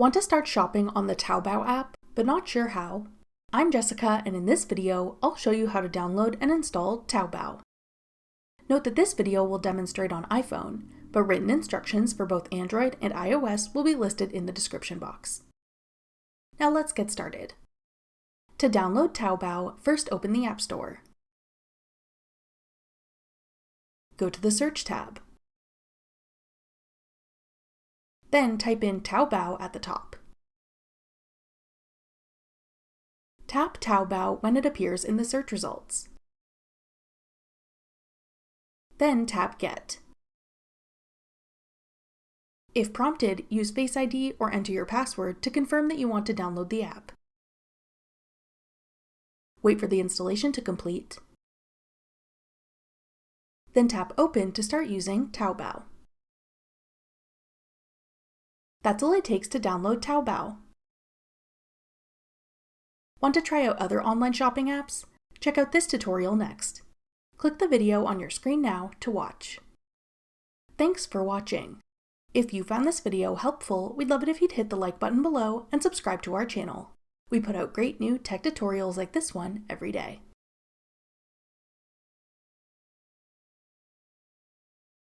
Want to start shopping on the Taobao app, but not sure how? I'm Jessica, and in this video, I'll show you how to download and install Taobao. Note that this video will demonstrate on iPhone, but written instructions for both Android and iOS will be listed in the description box. Now let's get started. To download Taobao, first open the App Store. Go to the Search tab. Then type in Taobao at the top. Tap Taobao when it appears in the search results. Then tap Get. If prompted, use Face ID or enter your password to confirm that you want to download the app. Wait for the installation to complete. Then tap Open to start using Taobao. That's all it takes to download Taobao. Want to try out other online shopping apps? Check out this tutorial next. Click the video on your screen now to watch. Thanks for watching. If you found this video helpful, we'd love it if you'd hit the like button below and subscribe to our channel. We put out great new tech tutorials like this one every day.